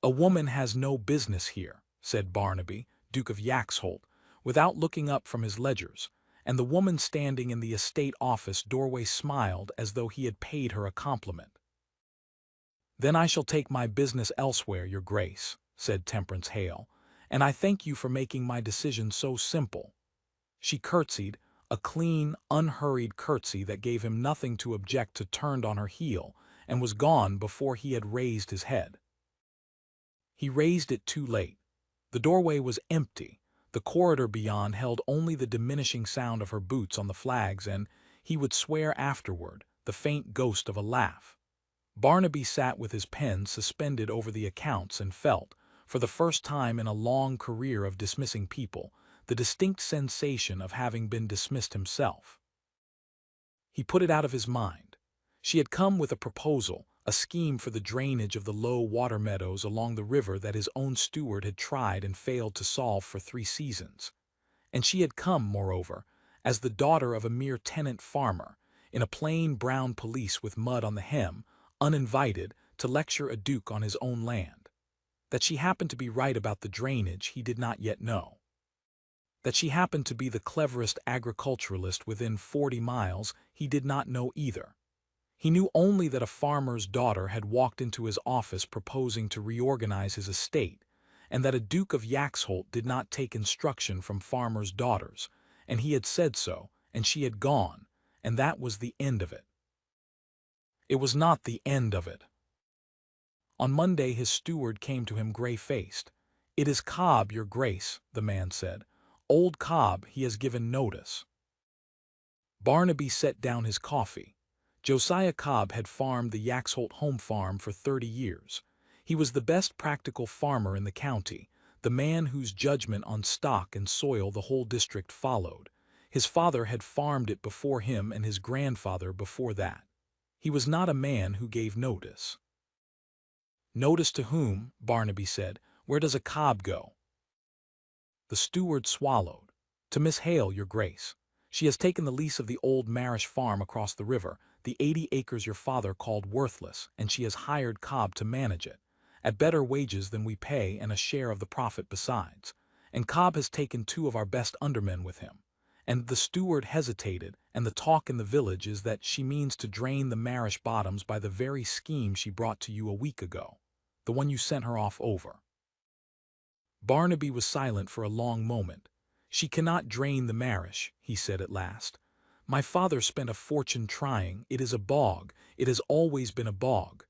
"A woman has no business here," said Barnaby, Duke of Yaxholt, without looking up from his ledgers, and the woman standing in the estate office doorway smiled as though he had paid her a compliment. "Then I shall take my business elsewhere, your grace," said Temperance Hale, "and I thank you for making my decision so simple." She curtsied, a clean, unhurried curtsy that gave him nothing to object to, turned on her heel, and was gone before he had raised his head. He raised it too late. The doorway was empty. The corridor beyond held only the diminishing sound of her boots on the flags and, he would swear afterward, the faint ghost of a laugh. Barnaby sat with his pen suspended over the accounts and felt, for the first time in a long career of dismissing people, the distinct sensation of having been dismissed himself. He put it out of his mind. She had come with a proposal, a scheme for the drainage of the low water meadows along the river that his own steward had tried and failed to solve for 3 seasons. And she had come, moreover, as the daughter of a mere tenant farmer, in a plain brown pelisse with mud on the hem, uninvited, to lecture a duke on his own land. That she happened to be right about the drainage he did not yet know. That she happened to be the cleverest agriculturalist within 40 miles he did not know either. He knew only that a farmer's daughter had walked into his office proposing to reorganize his estate, and that a Duke of Yaxholt did not take instruction from farmers' daughters, and he had said so, and she had gone, and that was the end of it. It was not the end of it. On Monday his steward came to him gray-faced. "It is Cobb, your grace," the man said. "Old Cobb, he has given notice." Barnaby set down his coffee. Josiah Cobb had farmed the Yaxholt home farm for 30 years. He was the best practical farmer in the county, the man whose judgment on stock and soil the whole district followed. His father had farmed it before him and his grandfather before that. He was not a man who gave notice. "Notice to whom?" Barnaby said. "Where does a Cobb go?" The steward swallowed. "To Miss Hale, your grace. She has taken the lease of the old Marish farm across the river, the 80 acres your father called worthless, and she has hired Cobb to manage it, at better wages than we pay and a share of the profit besides. And Cobb has taken 2 of our best undermen with him." And the steward hesitated, and the talk in the village is that she means to drain the Marish bottoms by the very scheme she brought to you a week ago, the one you sent her off over. Barnaby was silent for a long moment. "She cannot drain the Marish," he said at last. "My father spent a fortune trying. It is a bog. It has always been a bog."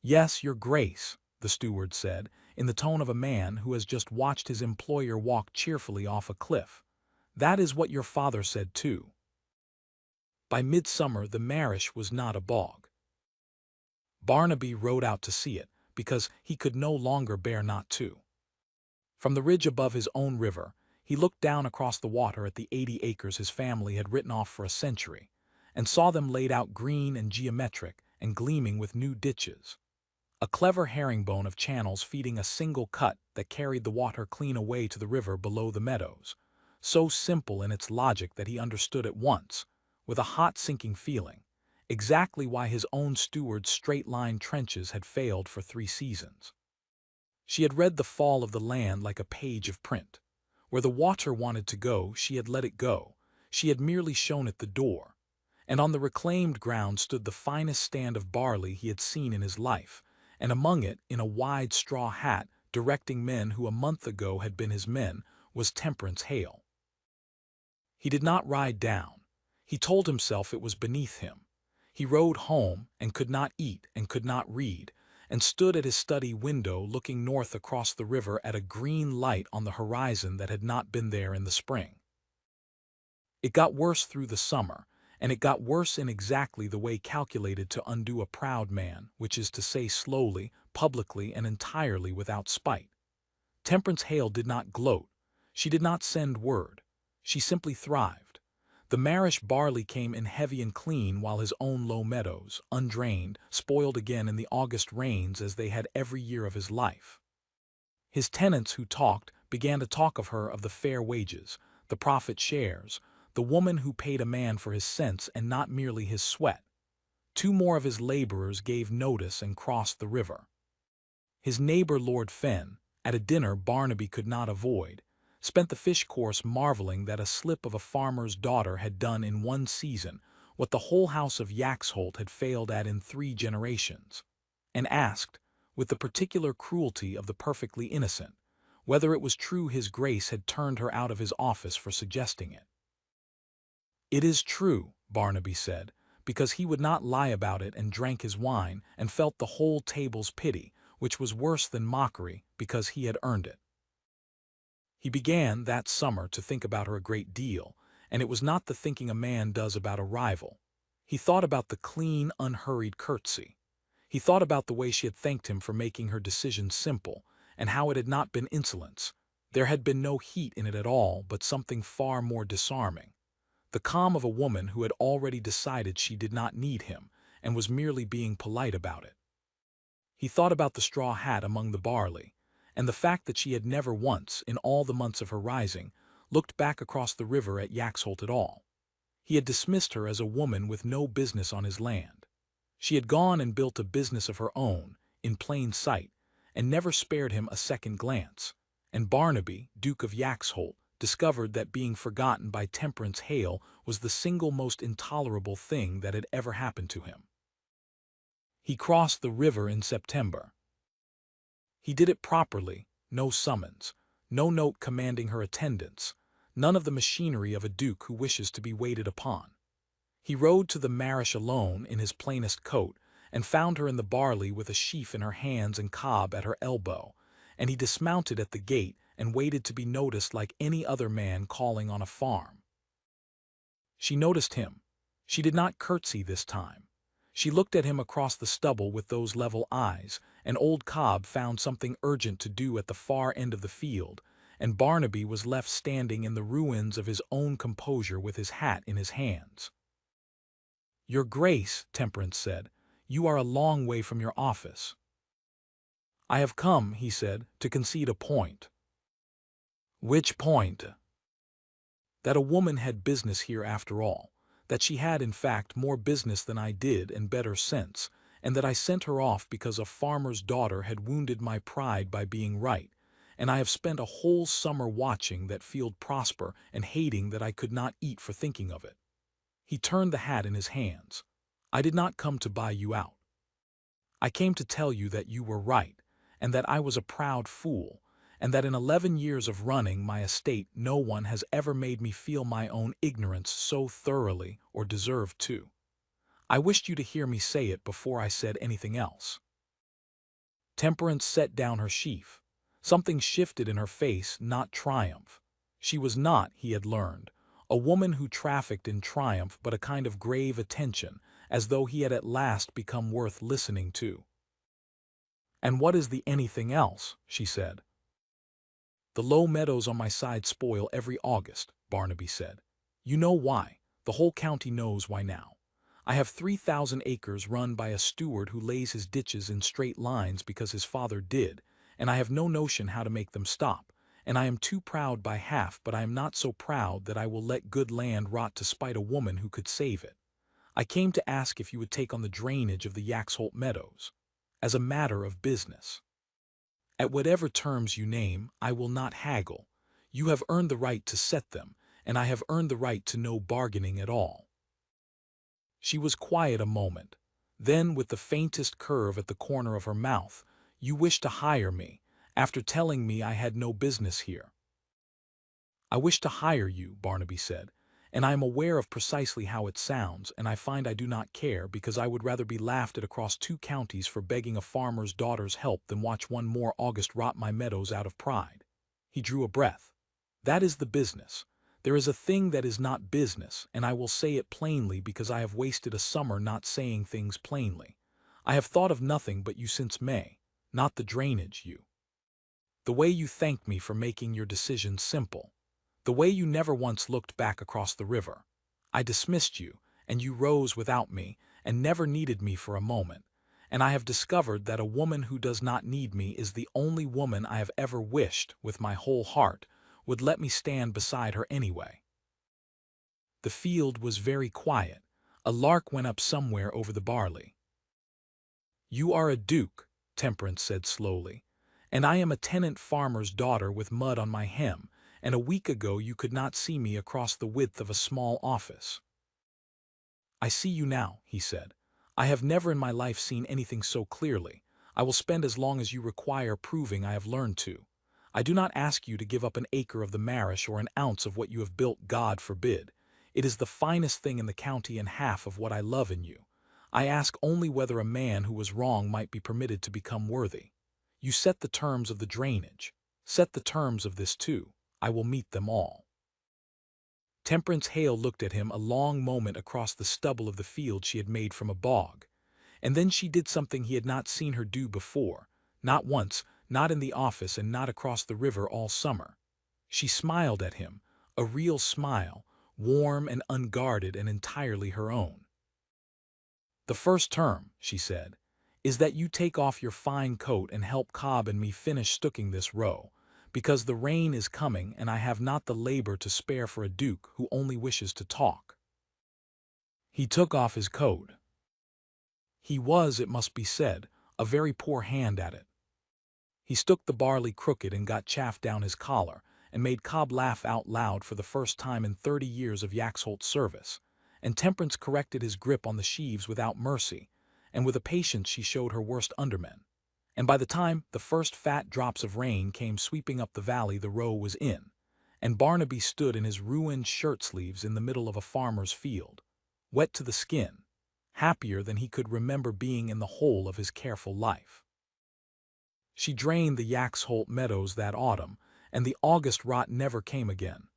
"Yes, your grace," the steward said, in the tone of a man who has just watched his employer walk cheerfully off a cliff. "That is what your father said too." By midsummer the Marish was not a bog. Barnaby rode out to see it, because he could no longer bear not to. From the ridge above his own river, he looked down across the water at the 80 acres his family had written off for a century, and saw them laid out green and geometric and gleaming with new ditches. A clever herringbone of channels feeding a single cut that carried the water clean away to the river below the meadows, so simple in its logic that he understood at once, with a hot sinking feeling, exactly why his own steward's straight-line trenches had failed for 3 seasons. She had read the fall of the land like a page of print. Where the water wanted to go, she had let it go. She had merely shown it the door. And on the reclaimed ground stood the finest stand of barley he had seen in his life, and among it, in a wide straw hat, directing men who a month ago had been his men, was Temperance Hale. He did not ride down. He told himself it was beneath him. He rode home, and could not eat, and could not read, and stood at his study window looking north across the river at a green light on the horizon that had not been there in the spring. It got worse through the summer, and it got worse in exactly the way calculated to undo a proud man, which is to say slowly, publicly, and entirely without spite. Temperance Hale did not gloat. She did not send word. She simply thrived. The Marish barley came in heavy and clean, while his own low meadows, undrained, spoiled again in the August rains as they had every year of his life. His tenants who talked began to talk of her, of the fair wages, the profit shares, the woman who paid a man for his sense and not merely his sweat. 2 more of his laborers gave notice and crossed the river. His neighbor Lord Fen, at a dinner Barnaby could not avoid, spent the fish course marveling that a slip of a farmer's daughter had done in one season what the whole house of Yaxholt had failed at in 3 generations, and asked, with the particular cruelty of the perfectly innocent, whether it was true his Grace had turned her out of his office for suggesting it. "It is true," Barnaby said, because he would not lie about it, and drank his wine and felt the whole table's pity, which was worse than mockery because he had earned it. He began that summer to think about her a great deal, and it was not the thinking a man does about a rival. He thought about the clean, unhurried curtsy. He thought about the way she had thanked him for making her decision simple, and how it had not been insolence. There had been no heat in it at all, but something far more disarming. The calm of a woman who had already decided she did not need him, and was merely being polite about it. He thought about the straw hat among the barley, and the fact that she had never once, in all the months of her rising, looked back across the river at Yaxholt at all. He had dismissed her as a woman with no business on his land. She had gone and built a business of her own, in plain sight, and never spared him a second glance. And Barnaby, Duke of Yaxholt, discovered that being forgotten by Temperance Hale was the single most intolerable thing that had ever happened to him. He crossed the river in September. He did it properly, no summons, no note commanding her attendance, none of the machinery of a duke who wishes to be waited upon. He rode to the marish alone in his plainest coat, and found her in the barley with a sheaf in her hands and cob at her elbow, and he dismounted at the gate and waited to be noticed like any other man calling on a farm. She noticed him. She did not curtsy this time. She looked at him across the stubble with those level eyes, and old Cobb found something urgent to do at the far end of the field, and Barnaby was left standing in the ruins of his own composure with his hat in his hands. "Your Grace," Temperance said, "you are a long way from your office." "I have come," he said, "to concede a point." "Which point?" "That a woman had business here after all, that she had in fact more business than I did and better sense, and that I sent her off because a farmer's daughter had wounded my pride by being right, and I have spent a whole summer watching that field prosper and hating that I could not eat for thinking of it." He turned the hat in his hands. "I did not come to buy you out. I came to tell you that you were right, and that I was a proud fool, and that in 11 years of running my estate no one has ever made me feel my own ignorance so thoroughly or deserved to. I wished you to hear me say it before I said anything else." Temperance set down her sheaf. Something shifted in her face, not triumph. She was not, he had learned, a woman who trafficked in triumph, but a kind of grave attention, as though he had at last become worth listening to. "And what is the anything else?" she said. "The low meadows on my side spoil every August," Barnaby said. "You know why. The whole county knows why now. I have 3,000 acres run by a steward who lays his ditches in straight lines because his father did, and I have no notion how to make them stop, and I am too proud by half, but I am not so proud that I will let good land rot to spite a woman who could save it. I came to ask if you would take on the drainage of the Yaxholt meadows, as a matter of business. At whatever terms you name, I will not haggle. You have earned the right to set them, and I have earned the right to no bargaining at all." She was quiet a moment. Then, with the faintest curve at the corner of her mouth, "You wish to hire me, after telling me I had no business here." "I wish to hire you," Barnaby said, "and I am aware of precisely how it sounds, and I find I do not care, because I would rather be laughed at across 2 counties for begging a farmer's daughter's help than watch one more August rot my meadows out of pride." He drew a breath. "That is the business. There is a thing that is not business, and I will say it plainly because I have wasted a summer not saying things plainly. I have thought of nothing but you since May, not the drainage, you. The way you thanked me for making your decision simple. The way you never once looked back across the river. I dismissed you, and you rose without me, and never needed me for a moment. And I have discovered that a woman who does not need me is the only woman I have ever wished, with my whole heart, would let me stand beside her anyway." The field was very quiet. A lark went up somewhere over the barley. "You are a duke," Temperance said slowly, "and I am a tenant farmer's daughter with mud on my hem, and a week ago you could not see me across the width of a small office." "I see you now," he said. "I have never in my life seen anything so clearly. I will spend as long as you require proving I have learned to. I do not ask you to give up an acre of the marish or an ounce of what you have built, God forbid. It is the finest thing in the county and half of what I love in you. I ask only whether a man who was wrong might be permitted to become worthy. You set the terms of the drainage. Set the terms of this too. I will meet them all." Temperance Hale looked at him a long moment across the stubble of the field she had made from a bog, and then she did something he had not seen her do before, not once, not in the office and not across the river all summer. She smiled at him, a real smile, warm and unguarded and entirely her own. "The first term," she said, "is that you take off your fine coat and help Cobb and me finish stooking this row, because the rain is coming and I have not the labor to spare for a duke who only wishes to talk." He took off his coat. He was, it must be said, a very poor hand at it. He stooked the barley crooked and got chaff down his collar, and made Cobb laugh out loud for the first time in 30 years of Yaxholt's service, and Temperance corrected his grip on the sheaves without mercy, and with a patience she showed her worst undermen. And by the time the first fat drops of rain came sweeping up the valley the row was in, and Barnaby stood in his ruined shirt-sleeves in the middle of a farmer's field, wet to the skin, happier than he could remember being in the whole of his careful life. She drained the Yaxholt meadows that autumn, and the August rot never came again.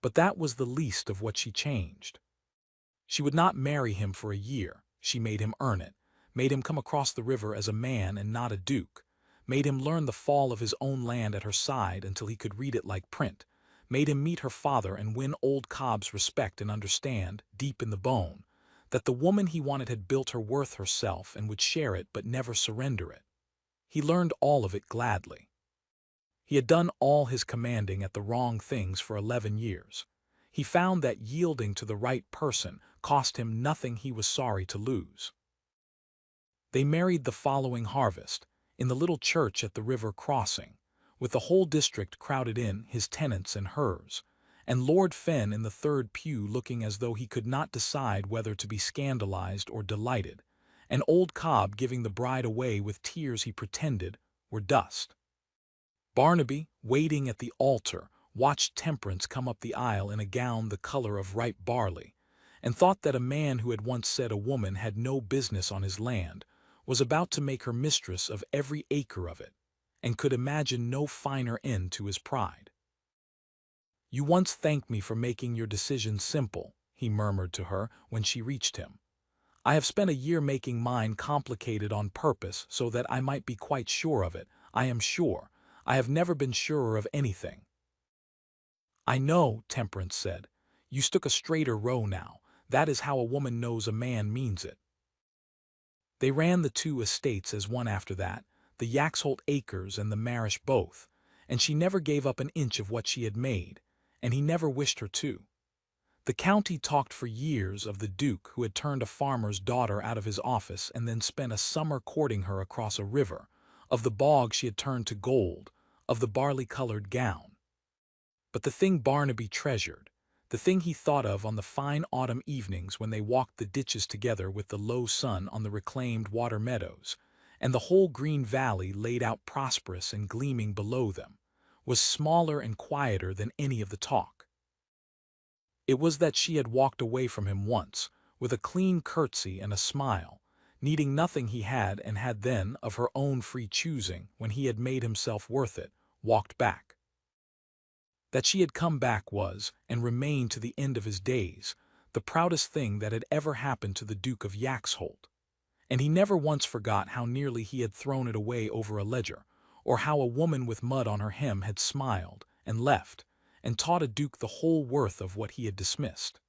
But that was the least of what she changed. She would not marry him for a year. She made him earn it, made him come across the river as a man and not a duke, made him learn the fall of his own land at her side until he could read it like print, made him meet her father and win old Cobb's respect and understand, deep in the bone, that the woman he wanted had built her worth herself and would share it but never surrender it. He learned all of it gladly. He had done all his commanding at the wrong things for 11 years. He found that yielding to the right person cost him nothing he was sorry to lose. They married the following harvest, in the little church at the river crossing, with the whole district crowded in, his tenants and hers, and Lord Fenn in the third pew looking as though he could not decide whether to be scandalized or delighted, and old Cobb giving the bride away with tears he pretended were dust. Barnaby, waiting at the altar, watched Temperance come up the aisle in a gown the color of ripe barley, and thought that a man who had once said a woman had no business on his land was about to make her mistress of every acre of it, and could imagine no finer end to his pride. "You once thanked me for making your decision simple," he murmured to her when she reached him. "I have spent a year making mine complicated on purpose so that I might be quite sure of it. I am sure. I have never been surer of anything." "I know," Temperance said. "You stook a straighter row now. That is how a woman knows a man means it." They ran the two estates as one after that, the Yaxholt acres and the Marish both, and she never gave up an inch of what she had made, and he never wished her to. The county talked for years of the duke who had turned a farmer's daughter out of his office and then spent a summer courting her across a river, of the bog she had turned to gold, of the barley-colored gown. But the thing Barnaby treasured, the thing he thought of on the fine autumn evenings when they walked the ditches together with the low sun on the reclaimed water meadows, and the whole green valley laid out prosperous and gleaming below them, was smaller and quieter than any of the talk. It was that she had walked away from him once, with a clean curtsy and a smile, needing nothing he had and had then, of her own free choosing, when he had made himself worth it, walked back. That she had come back was, and remained to the end of his days, the proudest thing that had ever happened to the Duke of Yaxholt, and he never once forgot how nearly he had thrown it away over a ledger, or how a woman with mud on her hem had smiled, and left, and taught a duke the whole worth of what he had dismissed.